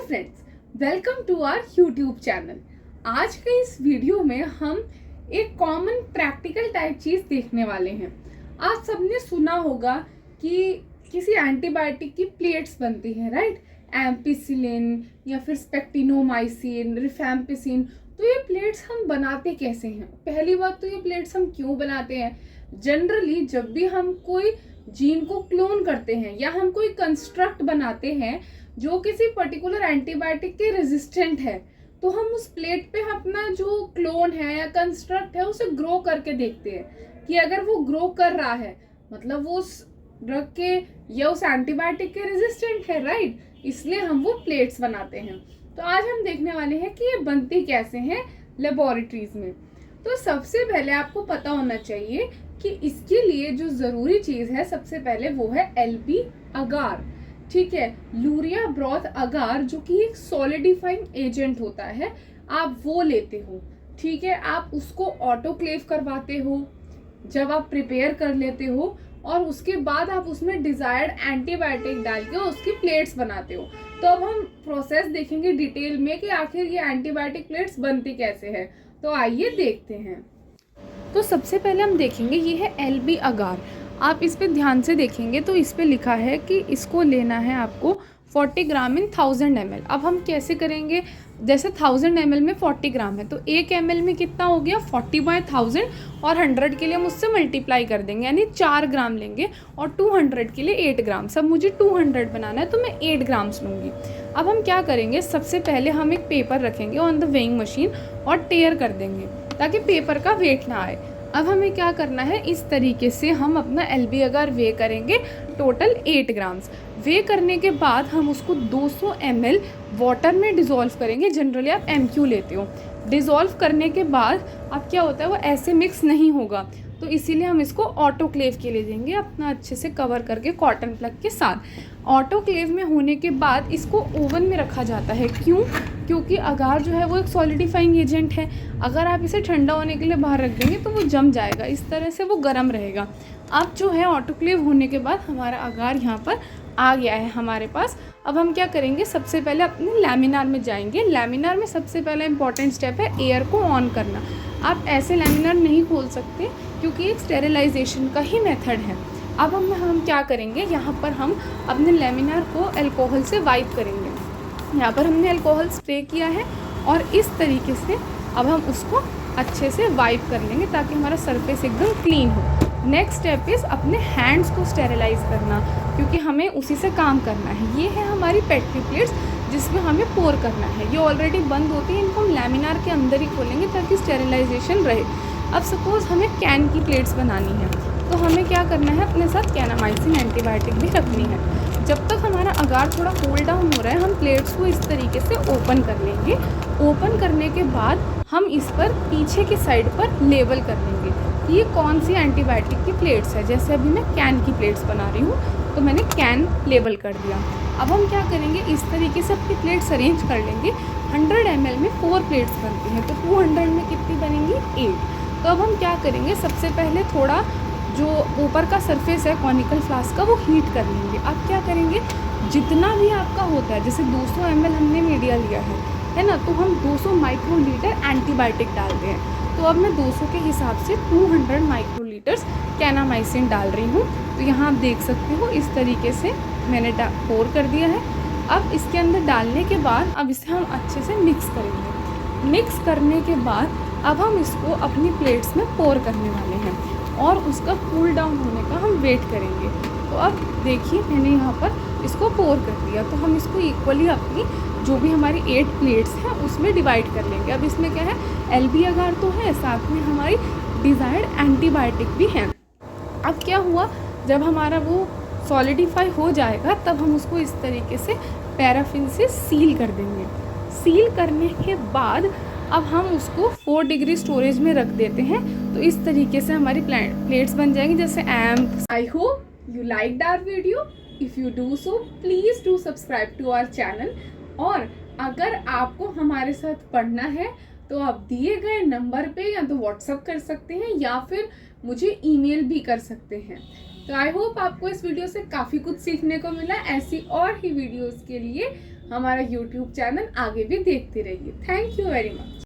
Friends, welcome to our YouTube channel. आज के इस वीडियो में हम एक कॉमन प्रैक्टिकल टाइप चीज़ देखने वाले हैं। आज सबने सुना होगा कि किसी एंटीबायोटिक की प्लेट्स बनती हैं, राइट? एम्पिसिलिन या फिर स्पेक्टिनोमाइसिन, रिफैम्पिसिन। तो ये प्लेट्स हम बनाते कैसे हैं? पहली बात तो ये प्लेट्स हम क्यों बनाते हैं? जनरली जब भी हम कोई जीन को क्लोन करते हैं या हम कोई कंस्ट्रक्ट बनाते हैं जो किसी पर्टिकुलर एंटीबायोटिक के रेजिस्टेंट है, तो हम उस प्लेट पे अपना जो क्लोन है या कंस्ट्रक्ट है उसे ग्रो करके देखते हैं कि अगर वो ग्रो कर रहा है मतलब वो उस ड्रग के या उस एंटीबायोटिक के रेजिस्टेंट है, राइट? इसलिए हम वो प्लेट्स बनाते हैं। तो आज हम देखने वाले हैं कि ये बनती कैसे हैं लेबोरेटरीज में। तो सबसे पहले आपको पता होना चाहिए कि इसके लिए जो ज़रूरी चीज़ है सबसे पहले वो है LB अगार। ठीक है, यूरिया ब्रॉथ अगार, जो कि एक सॉलिडिफाइंग एजेंट होता है, आप वो लेते हो। ठीक है, आप उसको ऑटोक्लेव करवाते हो जब आप प्रिपेयर कर लेते हो, और उसके बाद आप उसमें डिजायर्ड एंटीबायोटिक डाल के उसकी प्लेट्स बनाते हो। तो अब हम प्रोसेस देखेंगे डिटेल में कि आखिर ये एंटीबायोटिक प्लेट्स बनती कैसे है। तो आइए देखते हैं। तो सबसे पहले हम देखेंगे ये है LB अगार। आप इस पे ध्यान से देखेंगे तो इस पे लिखा है कि इसको लेना है आपको 40 ग्राम इन 1000 ml। अब हम कैसे करेंगे? जैसे 1000 ml में 40 ग्राम है तो 1 ml में कितना हो गया? 40/1000, और 100 के लिए हम उससे मल्टीप्लाई कर देंगे, यानी 4 ग्राम लेंगे, और 200 के लिए 8 ग्राम। सब मुझे 200 बनाना है तो मैं 8 ग्राम्स लूँगी। अब हम क्या करेंगे, सबसे पहले हम एक पेपर रखेंगे ऑन द वेइंग मशीन और टेयर कर देंगे ताकि पेपर का वेट ना आए। अब हमें क्या करना है, इस तरीके से हम अपना LB अगार वे करेंगे, टोटल 8 ग्राम्स। वे करने के बाद हम उसको 200 ml वाटर में डिज़ोल्व करेंगे। जनरली आप MQ लेते हो। डिज़ोल्व करने के बाद अब क्या होता है, वो ऐसे मिक्स नहीं होगा, तो इसीलिए हम इसको ऑटोक्लेव के लिए देंगे अपना अच्छे से कवर करके कॉटन प्लग के साथ। ऑटोक्लेव में होने के बाद इसको ओवन में रखा जाता है। क्यों? क्योंकि अगार जो है वो एक सॉलिडिफाइंग एजेंट है। अगर आप इसे ठंडा होने के लिए बाहर रख देंगे तो वो जम जाएगा, इस तरह से वो गर्म रहेगा। अब जो है ऑटोक्लेव होने के बाद हमारा अगार यहाँ पर आ गया है हमारे पास। अब हम क्या करेंगे, सबसे पहले अपने लैमिनार में जाएंगे। लैमिनार में सबसे पहला इंपॉर्टेंट स्टेप है एयर को ऑन करना। आप ऐसे लैमिनार नहीं खोल सकते क्योंकि एक स्टेरिलाइजेशन का ही मेथड है। अब हम क्या करेंगे, यहाँ पर हम अपने लैमिनार को अल्कोहल से वाइप करेंगे। यहाँ पर हमने अल्कोहल स्प्रे किया है और इस तरीके से अब हम उसको अच्छे से वाइप कर लेंगे ताकि हमारा सरफेस एकदम क्लीन हो। नेक्स्ट स्टेप इज़ अपने हैंड्स को स्टेरिलाइज करना, क्योंकि हमें उसी से काम करना है। ये है हमारी पेट्री प्लेट्स जिसमें हमें पोर करना है। ये ऑलरेडी बंद होती है, इनको हम लैमिनार के अंदर ही खोलेंगे ताकि स्टेरिलाइजेशन रहे। अब सपोज़ हमें कैन की प्लेट्स बनानी है तो हमें क्या करना है, अपने साथ कैनामाइसिन एंटीबायोटिक भी रखनी है। जब तक हमारा अगार थोड़ा कूल डाउन हो रहा है, हम प्लेट्स को इस तरीके से ओपन कर लेंगे। ओपन करने के बाद हम इस पर पीछे की साइड पर लेबल कर लेंगे कि ये कौन सी एंटीबायोटिक की प्लेट्स है। जैसे अभी मैं कैन की प्लेट्स बना रही हूँ तो मैंने कैन लेबल कर दिया। अब हम क्या करेंगे, इस तरीके से अपनी प्लेट्स अरेंज कर लेंगे। 100 ml में 4 प्लेट्स बनती हैं तो 200 में कितनी बनेंगी? 8। तो अब हम क्या करेंगे, सबसे पहले थोड़ा जो ऊपर का सरफेस है कॉनिकल फ्लास्क का वो हीट कर लेंगे। अब क्या करेंगे, जितना भी आपका होता है, जैसे 200 ml हमने मीडिया लिया है ना, तो हम 200 माइक्रोलीटर एंटीबायोटिक डालते हैं। तो अब मैं 200 के हिसाब से 200 माइक्रोलीटर्स कैनामाइसिन डाल रही हूँ। तो यहाँ आप देख सकते हो इस तरीके से मैंने पोर कर दिया है। अब इसके अंदर डालने के बाद अब इसे हम अच्छे से मिक्स करेंगे। मिक्स करने के बाद अब हम इसको अपनी प्लेट्स में पोर करने वाले हैं और उसका कूल डाउन होने का हम वेट करेंगे। तो अब देखिए मैंने यहाँ पर इसको पोर कर दिया। तो हम इसको इक्वली अपनी जो भी हमारी 8 प्लेट्स हैं उसमें डिवाइड कर लेंगे। अब इसमें क्या है, LB अगार तो है, साथ में हमारी डिज़ायर्ड एंटीबायोटिक भी हैं। अब क्या हुआ, जब हमारा वो सॉलिडिफाई हो जाएगा तब हम उसको इस तरीके से पैराफिन से सील कर देंगे। सील करने के बाद अब हम उसको 4 डिग्री स्टोरेज में रख देते हैं। तो इस तरीके से हमारी प्लेट्स बन जाएंगी जैसे एम्प। I hope you like our video. If you do so please do subscribe to our channel. और अगर आपको हमारे साथ पढ़ना है तो आप दिए गए नंबर पे या तो व्हाट्सअप कर सकते हैं या फिर मुझे ईमेल भी कर सकते हैं। तो आई होप आपको इस वीडियो से काफ़ी कुछ सीखने को मिला। ऐसी और ही वीडियोस के लिए हमारा यूट्यूब चैनल आगे भी देखते रहिए। Thank you very much.